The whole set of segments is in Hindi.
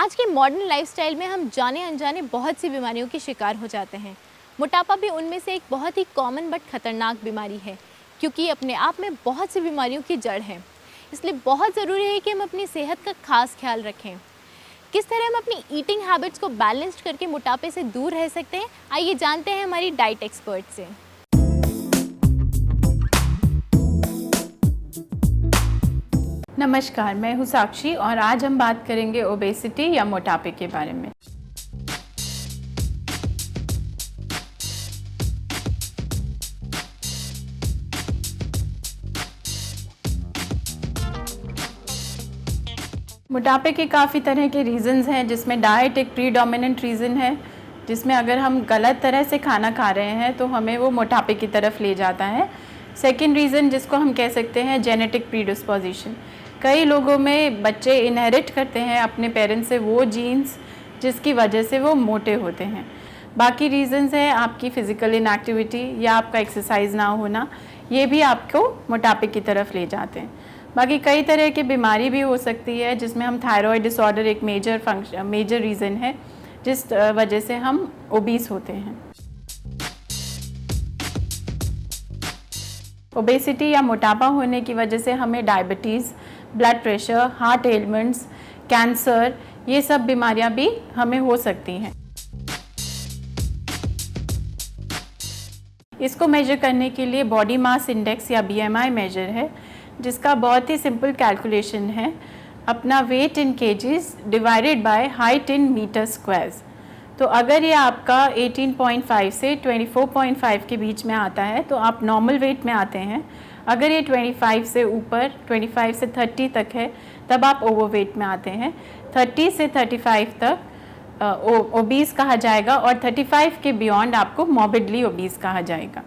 आज के मॉडर्न लाइफस्टाइल में हम जाने अनजाने बहुत सी बीमारियों के शिकार हो जाते हैं। मोटापा भी उनमें से एक बहुत ही कॉमन बट खतरनाक बीमारी है, क्योंकि अपने आप में बहुत सी बीमारियों की जड़ है। इसलिए बहुत ज़रूरी है कि हम अपनी सेहत का खास ख्याल रखें। किस तरह हम अपनी ईटिंग हैबिट्स को बैलेंस्ड करके मोटापे से दूर रह सकते हैं, आइए जानते हैं हमारी डाइट एक्सपर्ट से। नमस्कार, मैं हूँ साक्षी और आज हम बात करेंगे ओबेसिटी या मोटापे के बारे में। मोटापे के काफ़ी तरह के रीज़न्स हैं, जिसमें डाइट एक प्रीडोमिनेंट रीज़न है, जिसमें अगर हम गलत तरह से खाना खा रहे हैं तो हमें वो मोटापे की तरफ ले जाता है। सेकेंड रीज़न जिसको हम कह सकते हैं जेनेटिक प्रीडिस्पोजिशन। कई लोगों में बच्चे इनहेरिट करते हैं अपने पेरेंट्स से वो जीन्स जिसकी वजह से वो मोटे होते हैं। बाकी रीज़न्स है आपकी फ़िज़िकल इनएक्टिविटी या आपका एक्सरसाइज ना होना, ये भी आपको मोटापे की तरफ ले जाते हैं। बाकी कई तरह की बीमारी भी हो सकती है, जिसमें हम थायराइड डिसऑर्डर एक मेजर रीज़न है जिस वजह से हम ओबीस होते हैं। ओबेसिटी या मोटापा होने की वजह से हमें diabetes, blood pressure, heart elements, cancer, ये सब बीमारियां भी हमें हो सकती हैं। इसको मेजर करने के लिए बॉडी मास इंडेक्स या बीएमआई मेजर है, जिसका बहुत ही सिंपल कैलकुलेशन है अपना weight in KGs divided by height in metre squares. तो अगर ये आपका 18.5 से 24.5 के बीच में आता है तो आप नॉर्मल वेट में आते हैं। अगर ये 25 से ऊपर 25 से 30 तक है तब आप ओवरवेट में आते हैं। 30 से 35 तक ओबीस कहा जाएगा और 35 के बियॉन्ड आपको मॉर्बिडली ओबीस कहा जाएगा।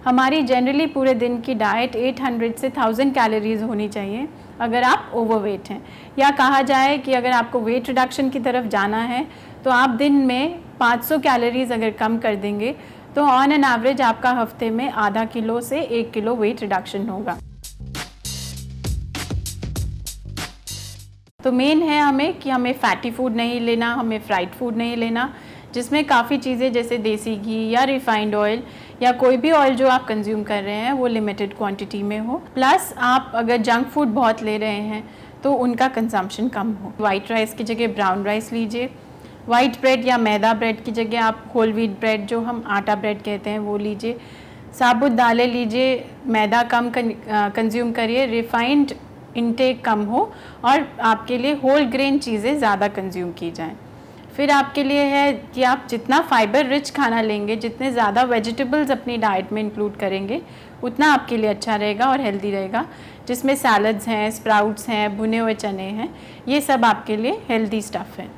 हमारी जनरली पूरे दिन की डाइट 800 से 1000 कैलोरीज होनी चाहिए अगर आप ओवरवेट हैं, या कहा जाए कि अगर आपको वेट रिडक्शन की तरफ जाना है तो आप दिन में 500 कैलोरीज अगर कम कर देंगे तो ऑन एन एवरेज आपका हफ्ते में आधा किलो से 1 किलो वेट रिडक्शन होगा। तो मेन है हमें कि हमें फैटी फूड नहीं लेना, हमें फ्राइड फूड नहीं लेना, जिसमें काफ़ी चीज़ें जैसे देसी घी या रिफाइंड ऑयल या कोई भी ऑयल जो आप कंज्यूम कर रहे हैं वो लिमिटेड क्वांटिटी में हो। प्लस आप अगर जंक फूड बहुत ले रहे हैं तो उनका कंजम्पशन कम हो। वाइट राइस की जगह ब्राउन राइस लीजिए। वाइट ब्रेड या मैदा ब्रेड की जगह आप होल व्हीट ब्रेड, जो हम आटा ब्रेड कहते हैं, वो लीजिए। साबुत दालें लीजिए, मैदा कम कंज्यूम करिए, रिफाइंड इनटेक कम हो और आपके लिए होल ग्रेन चीज़ें ज़्यादा कंज्यूम की जाएं। फिर आपके लिए है कि आप जितना फाइबर रिच खाना लेंगे, जितने ज़्यादा वेजिटेबल्स अपनी डाइट में इंक्लूड करेंगे, उतना आपके लिए अच्छा रहेगा और हेल्दी रहेगा, जिसमें सैलड्स हैं, स्प्राउट्स हैं, भुने हुए चने हैं, ये सब आपके लिए हेल्दी स्टफ़ है।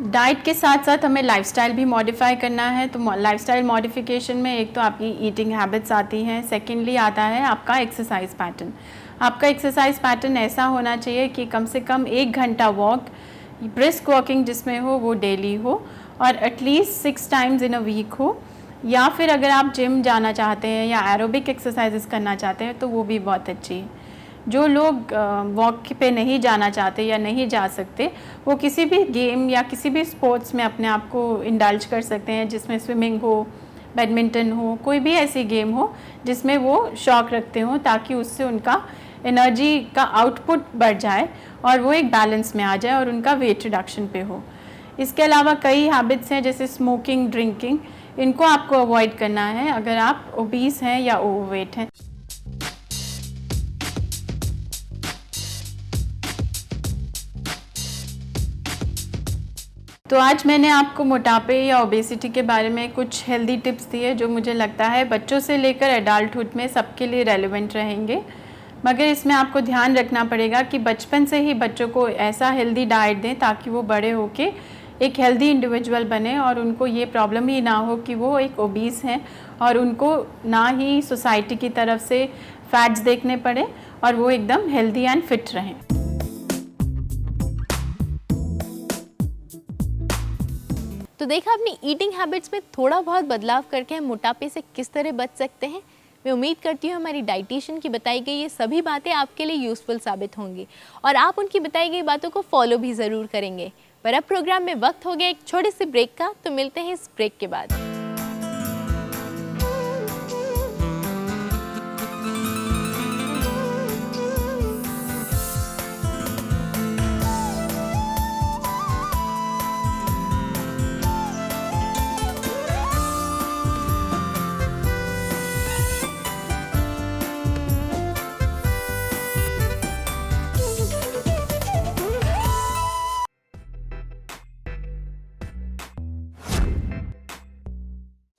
डाइट के साथ साथ हमें लाइफस्टाइल भी मॉडिफाई करना है। तो लाइफस्टाइल मॉडिफिकेशन में एक तो आपकी ईटिंग हैबिट्स आती हैं, सेकेंडली आता है आपका एक्सरसाइज पैटर्न। आपका एक्सरसाइज पैटर्न ऐसा होना चाहिए कि कम से कम 1 घंटा वॉक, ब्रिस्क वॉकिंग जिसमें हो वो डेली हो और at least 6 times in a week हो। या फिर अगर आप जिम जाना चाहते हैं या एरोबिक एक्सरसाइजेस करना चाहते हैं तो वो भी बहुत अच्छी है। जो लोग वॉक पे नहीं जाना चाहते या नहीं जा सकते, वो किसी भी गेम या किसी भी स्पोर्ट्स में अपने आप को इंडल्ज कर सकते हैं, जिसमें स्विमिंग हो, बैडमिंटन हो, कोई भी ऐसी गेम हो जिसमें वो शौक़ रखते हो, ताकि उससे उनका एनर्जी का आउटपुट बढ़ जाए और वो एक बैलेंस में आ जाए और उनका वेट रिडक्शन पे हो। इसके अलावा कई हैबिट्स हैं जैसे स्मोकिंग, ड्रिंकिंग, इनको आपको अवॉइड करना है अगर आप ओबीस हैं या ओवरवेट हैं। तो आज मैंने आपको मोटापे या ओबेसिटी के बारे में कुछ हेल्दी टिप्स दिए जो मुझे लगता है बच्चों से लेकर एडल्टहुड में सबके लिए रेलेवेंट रहेंगे। मगर इसमें आपको ध्यान रखना पड़ेगा कि बचपन से ही बच्चों को ऐसा हेल्दी डाइट दें ताकि वो बड़े होके एक हेल्दी इंडिविजुअल बने और उनको ये प्रॉब्लम ही ना हो कि वो एक ओबीस हैं और उनको ना ही सोसाइटी की तरफ से फैट्स देखने पड़े और वो एकदम हेल्दी एंड फिट रहें। तो देखा, अपनी ईटिंग हैबिट्स में थोड़ा बहुत बदलाव करके हम मोटापे से किस तरह बच सकते हैं। मैं उम्मीद करती हूँ हमारी डाइटिशियन की बताई गई ये सभी बातें आपके लिए यूज़फुल साबित होंगी और आप उनकी बताई गई बातों को फॉलो भी ज़रूर करेंगे। पर अब प्रोग्राम में वक्त हो गया एक छोटे से ब्रेक का, तो मिलते हैं इस ब्रेक के बाद।